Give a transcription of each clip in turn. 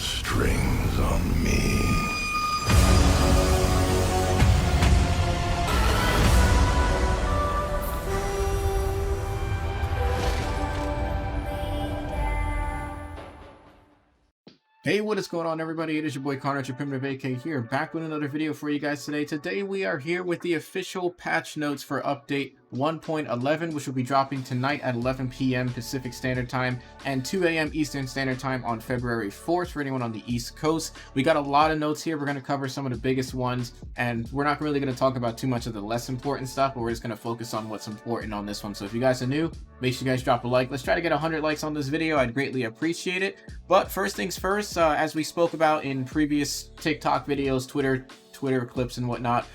strings on me. Hey, what is going on, everybody? It is your boy Connor, your primitive AK here, back with another video for you guys today. Today we are here with the official patch notes for update 1.11, which will be dropping tonight at 11 p.m. Pacific Standard Time and 2 a.m. Eastern Standard Time on February 4th for anyone on the East Coast. We got a lot of notes here. We're going to cover some of the biggest ones, and we're not really going to talk about too much of the less important stuff, but we're just going to focus on what's important on this one. So if you guys are new, make sure you guys drop a like. Let's try to get 100 likes on this video. I'd greatly appreciate it. But first things first, as we spoke about in previous TikTok videos, Twitter clips and whatnot,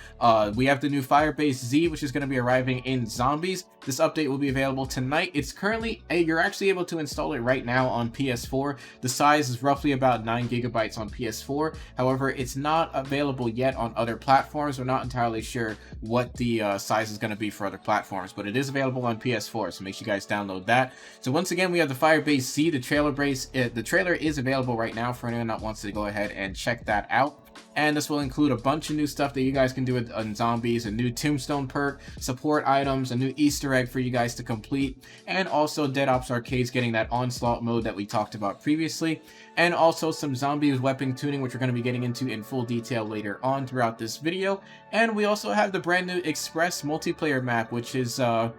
we have the new Firebase Z, which is going to be arriving in Zombies. This update will be available tonight. It's currently, you're actually able to install it right now on PS4. The size is roughly about 9 gigabytes on PS4. However, it's not available yet on other platforms. We're not entirely sure what the size is going to be for other platforms, but it is available on PS4, so make sure you guys download that. So once again, we have the Firebase Z. The trailer is available right now for anyone that wants to go ahead and check that out. And this will include a bunch of new stuff that you guys can do on Zombies, a new Tombstone perk, support items, a new Easter egg for you guys to complete, and also Dead Ops Arcade's getting that Onslaught mode that we talked about previously, and also some Zombies weapon tuning, which we're going to be getting into in full detail later on throughout this video. And we also have the brand new Express multiplayer map, which is a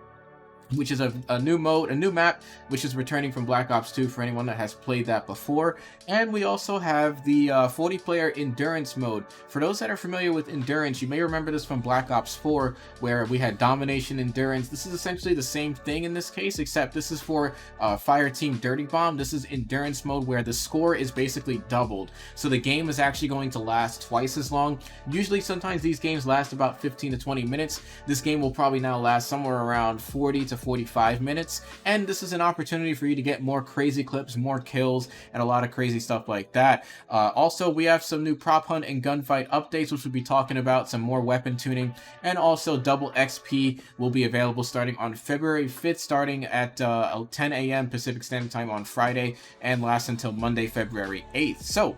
new mode, a new map, which is returning from Black Ops 2 for anyone that has played that before. And we also have the 40-player endurance mode. For those that are familiar with endurance, you may remember this from Black Ops 4, where we had domination endurance. This is essentially the same thing in this case, except this is for Fireteam Dirty Bomb. This is endurance mode, where the score is basically doubled. So the game is actually going to last twice as long. Usually, sometimes these games last about 15 to 20 minutes. This game will probably now last somewhere around 40 to 45 minutes, and this is an opportunity for you to get more crazy clips, more kills, and a lot of crazy stuff like that. Also, we have some new prop hunt and gunfight updates, which we'll be talking about, some more weapon tuning, and also double XP will be available starting on February 5th, starting at 10 a.m. Pacific Standard Time on Friday, and last until Monday, February 8th. So,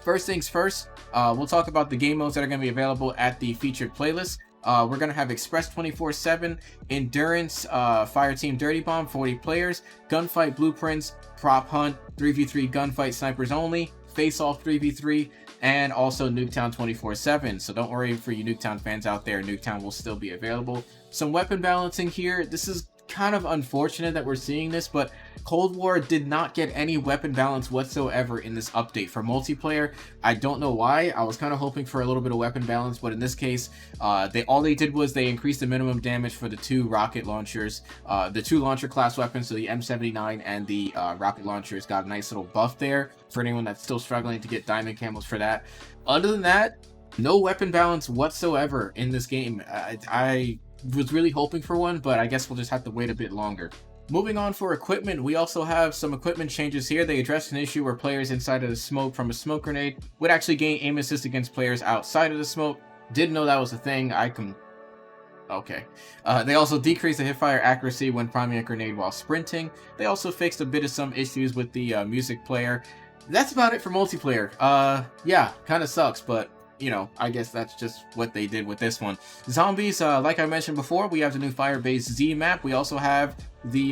first things first, we'll talk about the game modes that are going to be available at the featured playlist. We're going to have Express 24/7, Endurance, Fireteam Dirty Bomb, 40 players, Gunfight Blueprints, Prop Hunt, 3v3 Gunfight Snipers Only, Face Off 3v3, and also Nuketown 24/7. So don't worry for you Nuketown fans out there, Nuketown will still be available. Some weapon balancing here. This is kind of unfortunate that we're seeing this, but Cold War did not get any weapon balance whatsoever in this update. For multiplayer, I don't know why. I was kind of hoping for a little bit of weapon balance, but in this case, all they did was they increased the minimum damage for the two rocket launchers, the two launcher class weapons, so the M79 and the rocket launchers got a nice little buff there for anyone that's still struggling to get diamond camos for that. Other than that, no weapon balance whatsoever in this game. I was really hoping for one, but I guess we'll just have to wait a bit longer. Moving on for equipment, we also have some equipment changes here. They addressed an issue where players inside of the smoke from a smoke grenade would actually gain aim assist against players outside of the smoke. Didn't know that was a thing. Okay. They also decreased the hipfire accuracy when priming a grenade while sprinting. They also fixed a bit of some issues with the music player. That's about it for multiplayer. Yeah, kind of sucks, but you know, I guess that's just what they did with this one. Zombies, like I mentioned before, we have the new Firebase Z map. We also have the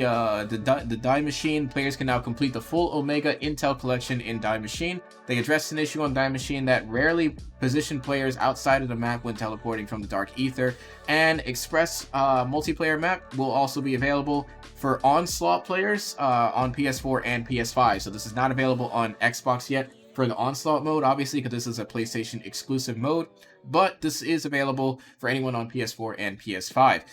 Die Machine. Players can now complete the full Omega Intel collection in Die Machine. They addressed an issue on Die Machine that rarely positioned players outside of the map when teleporting from the Dark Ether. And Express multiplayer map will also be available for Onslaught players on PS4 and PS5. So this is not available on Xbox yet for the Onslaught mode, obviously, because this is a PlayStation exclusive mode, but this is available for anyone on PS4 and PS5.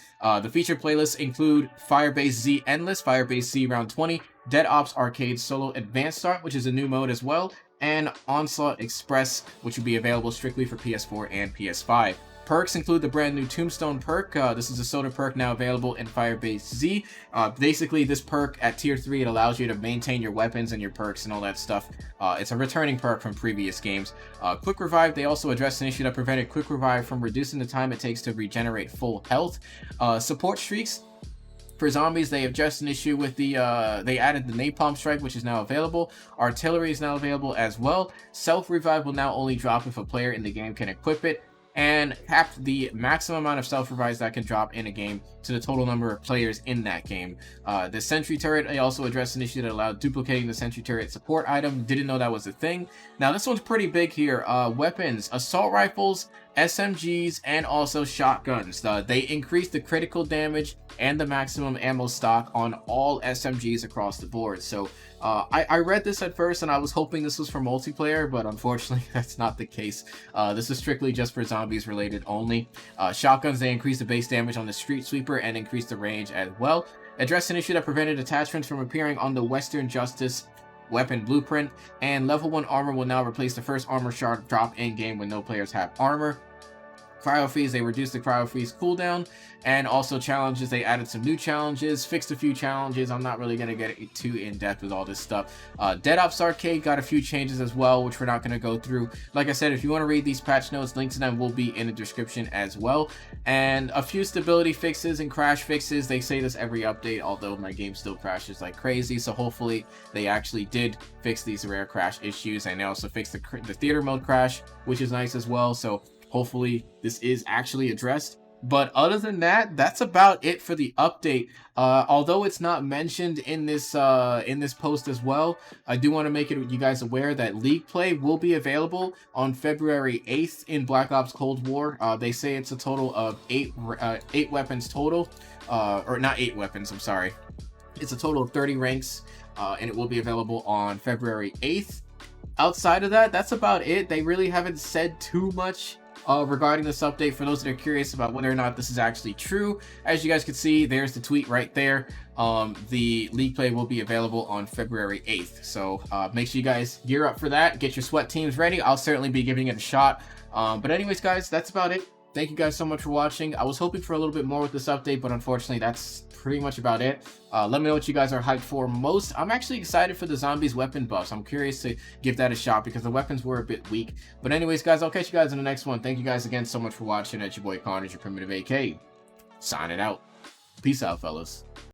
The featured playlists include Firebase Z Endless, Firebase Z Round 20, Dead Ops Arcade Solo Advanced Start, which is a new mode as well, and Onslaught Express, which will be available strictly for PS4 and PS5. Perks include the brand new Tombstone perk. This is a soda perk now available in Firebase Z. Basically, this perk at tier 3, it allows you to maintain your weapons and your perks and all that stuff. It's a returning perk from previous games. Quick Revive, they also addressed an issue that prevented Quick Revive from reducing the time it takes to regenerate full health. Support streaks. For zombies, they addressed an issue with the, they added the napalm strike, which is now available. Artillery is now available as well. Self-revive will now only drop if a player in the game can equip it, and capped the maximum amount of self-revives that can drop in a game to the total number of players in that game. The sentry turret, they also addressed an issue that allowed duplicating the sentry turret support item. Didn't know that was a thing. Now this one's pretty big here. Weapons, assault rifles, SMGs, and also shotguns. They increased the critical damage and the maximum ammo stock on all SMGs across the board. So I read this at first and I was hoping this was for multiplayer, but unfortunately that's not the case. This is strictly just for zombies related only. Shotguns, they increased the base damage on the street sweeper and increased the range as well. Addressed an issue that prevented attachments from appearing on the Western Justice weapon blueprint, and level 1 armor will now replace the first armor shard drop in game when no players have armor. Cryo freeze, they reduced the cryo freeze cooldown, and also challenges, they added some new challenges, fixed a few challenges. I'm not really going to get too in depth with all this stuff. Dead Ops Arcade got a few changes as well, which we're not going to go through. Like I said, if you want to read these patch notes, links to them will be in the description as well. And a few stability fixes and crash fixes. They say this every update, although my game still crashes like crazy, so hopefully they actually did fix these rare crash issues, and they also fixed the theater mode crash, which is nice as well. So hopefully this is actually addressed. But other than that, that's about it for the update. Although it's not mentioned in this post as well, I do want to make you guys aware that League Play will be available on February 8th in Black Ops Cold War. They say it's a total of 8 weapons total, or not 8 weapons, I'm sorry. It's a total of 30 ranks, and it will be available on February 8th. Outside of that, that's about it. They really haven't said too much regarding this update. For those that are curious about whether or not this is actually true, as you guys can see, there's the tweet right there. The League Play will be available on February 8th. So make sure you guys gear up for that. Get your sweat teams ready. I'll certainly be giving it a shot. But anyways, guys, that's about it. Thank you guys so much for watching. I was hoping for a little bit more with this update, but unfortunately that's pretty much about it. Let me know what you guys are hyped for most. I'm actually excited for the zombies weapon buffs. I'm curious to give that a shot because the weapons were a bit weak. But anyways, guys, I'll catch you guys in the next one. Thank you guys again so much for watching. It's your boy Connor, your primitive AK. Signing out. Peace out, fellas.